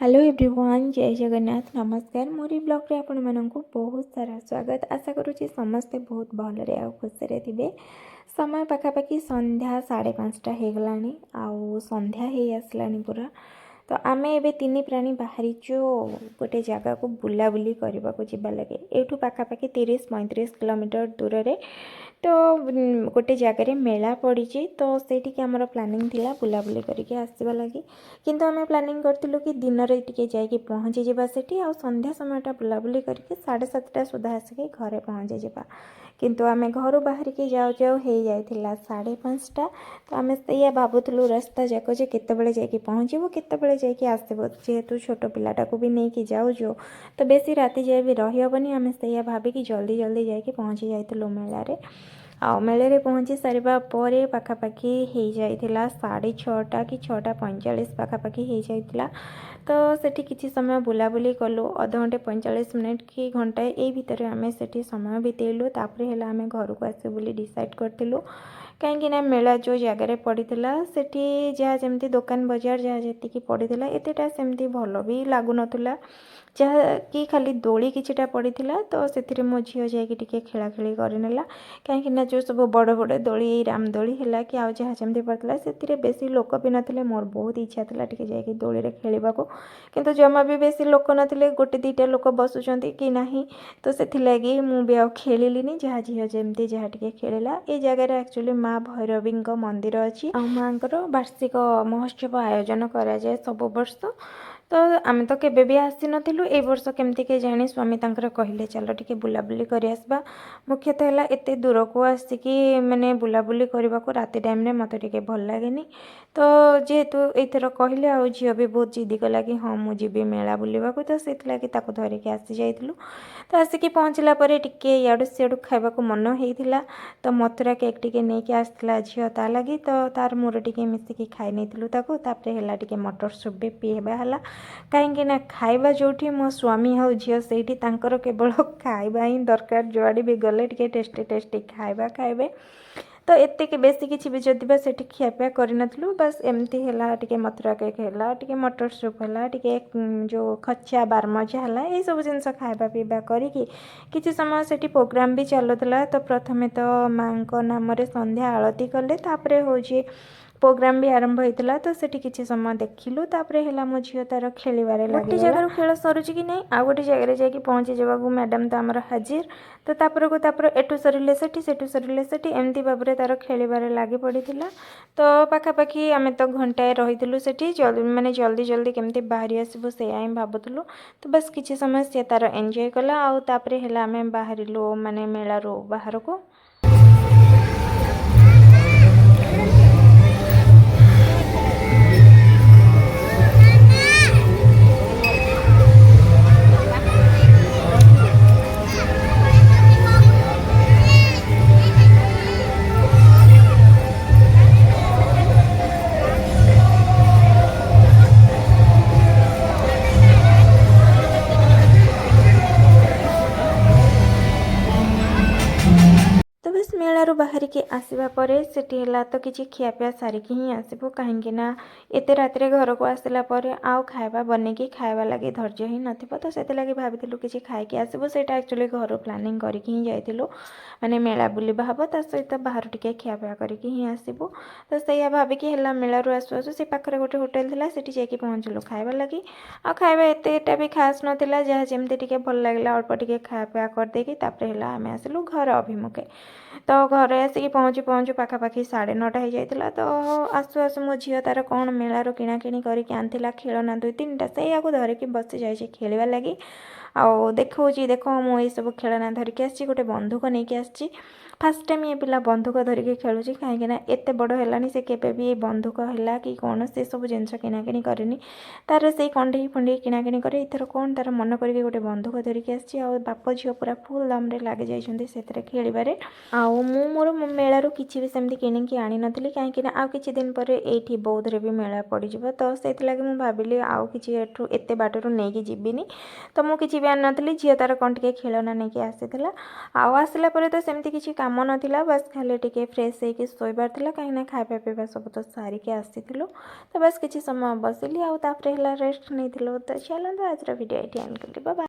Hello everyone, जय जगन्नाथ। नमस्कार। मोरी blog रे आपण माननकु बहुत सारा स्वागत। आशा करूची समस्ते बहुत भलरे आ खुशी थे। समय पाखापाखि संध्या 5:30 हो गलानी आउ संध्या हो आसलानी पूरा। तो आमे एबे तीन प्राणी बाहरीचु गोटे जगह को बुलाबुली करने को जीवा लगे। एठू पाखापाखि 30-35 किलोमीटर दूर रे तो गोटे जगार मेला पड़ी। तो सेठी आमर प्लानिंग थिला बुलाबुली करके आसवा लगी, किंतु आमे प्लानिंग करथिलु कि दिन रे टिके जाइके पहुँची जावा सेठी आ संध्या समयटा बुलाबुली करके 7:30 सुधा आसिके घरे पहुँची जावा। किंतु आमे घर बाहर के जाऊ जाऊ हो जाइथिला 5:30। तो आमे सैया भाबुथलु रास्ता जाक जे केतेबेले जाइके पहुँचबो केतेबेले जाइके आसबो, जेहेतु छोट पिलाटा को भी नहीं कि जाऊ जो तो बेसी राति जाए भी रही हबनी। आमे सैया भाबिकी जल्दी जल्दी जाइके पहुँची जाइथिलु मेला रे। आ मेले रे पहुँची सारिबा परे पाखापाखि हो जाइथिला 6:30 कि 6:45 पाखापाखि हो जाइथिला। तो सेठी किछि समय बुलाबुली कलु, अध घंटे 45 मिनिट कि घंटाए ए भितर आमे सेठी समय बितेलु। तापरे हेला आमे घर को आसु बोली डिसाइड करथिलु, कहीं ना मेला जो जगार पड़ीला सेठी जहाँ जमती दुकान बजार जहाँ जी पड़ीला एतेटा सेमती भल भी लगुनला। जहाँ कि खाली दोली किछिटा पड़ीला तो से मो झील जाइए खेलाखेली करनेला। कहीं जो सब बड़ बड़ दोली रामदोली है कि आज जहाँ जमी पड़ता से बेसी लोक भी नथिले। मोर बहुत इच्छा था टे जाकि दोली रे खेलिबा को, किंतु जमा भी बेसी लोक नथिले, गोटे दीटा लोक बसुचंती कि नहीं। तो से मुझे आ खेलिनी, जहाँ झील जमी जहाँ टे खेलिला। ये जगार एक्चुअली माँ भैरवी मंदिर अच्छी आ माँ वार्षिक महोत्सव आयोजन करा जाए सब वर्ष। तो आम तो केबे भी आसी नथिलु, ए वर्ष केमती के जानी स्वामी तांकर कहले चलो टिके बुलाबुली करि आसबा। मुख्यतः है एते दूर को आसिकी माने बुलाबुली करने को राति टाइम रे मते टिके भल लागेनी। तो जेहेतु एथर कहले आ झील भी बहुत जिद्दी कला कि हाँ मु जीबी मेला बुलवा को, तो से ताको धरिके आसी जाइथिलु। तो आसिकी पहुँचला परे टिके याडू सियाडू खाइबा को मन होइथिला। तो मथुरा केक टिके नेकी आसला झील ता लगी, तो तार मोर टिके मिसिकी खाइ नेथिलु ताको। तापरे हेला टिके मटर सूप भी पीबा हला, कहीं ना खाइबा जोठी मो स्वामी हाउ झील सेठी तांकर केवल खाइबा ही दरकार। जुआड़ी भी गले टिके टेस्टी टेस्टी खाइबा खाइबे। तो एते के बेसी किछि भी जदिबा सेठी खियापिया करिनथलु, बस एमती हैला टिके मथुरा केक हैला, टिके मटर सूप हैला, टिके जो खच्चा बारमजा हैला, ए सब जिनस खाइबा पीबा करिकी किछि समय सेठी प्रोग्राम भी चलुतला। तो प्रथमे तो माँ को नाम रे संध्या आरती कले, तापरे होची प्रोग्राम भी आरंभ होता। तो सेठी किछि समय देखिलु, तापरे हेला मो झियो तार खेलिबारे लागि गोटे जगह खेल सरुची कि नहीं आ गोटे जगह जाकि पहुँची जावाकू मैडम तो आमर हाजिर। तो तापर एटू सरिले सेठी सेठू सरिले सेठी एमती भाबरे तार खेलिबारे लागि पड़ीथिला। तो पाखापाखि आमे तो घंटाए रहिथिलु सेठी, माने जल्दी जल्दी केमती बाहरी आसबो सेया ही भाबुथलु। तो बस किछि समय से तार एंजॉय कला आ तापरे हेला आमे बाहरिलु माने मेलारो बाहर को। तो बस मेलारू बाहर के आसवा परे सेठी हैला तो किछि खियापिया सारिकी ही आसबो, कहीं ना एते रात्रे घर को आसला परे आउ खाइबा बनेकी खाइबा लगी धैर्य ही नथिबो। तो सेते लगी भाबिथिलु किछि खाइके आसबो। सेटा एक्चुअली घर प्लानिंग करके ही जाइथिलु, माने मेला बुलिबा हबो ता सहित बाहर टिके खियापिया करके ही आसबो। तो सैया भाबिकी हैला मेलारू आसु आसु से पाखरे गोटे होटल थिला, सेठी जाइके पहुँचलु खाइबा लगी। आ खाइबा एतेटा भी खास नथिला, जहाँ जेमती टिके भल लागला अल्प टिके खाइबा कर देकी तापरे हैला आमे आसलु घर अभिमुखे। तो घरे आसिक पहुँचु पहुँचु पाखापाखि 9:30 हो जाइथिला। तो आसु आसु मो झील तार कौन मेलार किणाकिणी करके आनिथिला खेलना 2-3टा, सैयाକୁ धरिकी बसी जाइए खेलिबा लगी। आउ देखौची देख मु ये सब खेलना धरिकी आसी, गोटे बंधुक नहीं आसी। फास्ट टाइम ये पिला बंधुक धरिकी खेलुची, कहीं एते बड़ है से केबे भी बंधुक है कि कौन से सब जिनस किणाकिणी करेनी। तार से कंडे फंडे किणाकिणी करे। इथर कौन तार मन करके गोटे बंधुक धरिकी आसी, आ बाप झील पूरा फुल दम रे लगी जाइछन्ती सेतरे खेलिबारे। आउ मु मोर मेलारू किसी भी सेमती किणिकी आनी नथली कहीं आउ किछि दिन पर एठी बौद्धरे भी मेला पड़ीजिव तो से मुझे भाविली आउ किछि एठू एते बाटरू नहीं जीविनी तो मुझे किछि भी आनी नथली झील तार कौन टिके खेलना नहीं आसीथिला आउ आसला परे तो सेमती किछि काम नथिला बस खाली टिके फ्रेश होइके सोइबार थिला कहीं खाइबा पीबा सब तो सारिके आसीथिलु तो बस किछि समय बसिली आउ तापरे हला रेस्ट नैथिलु तो चलंतु आज वीडियो एटी एंड करली बाय।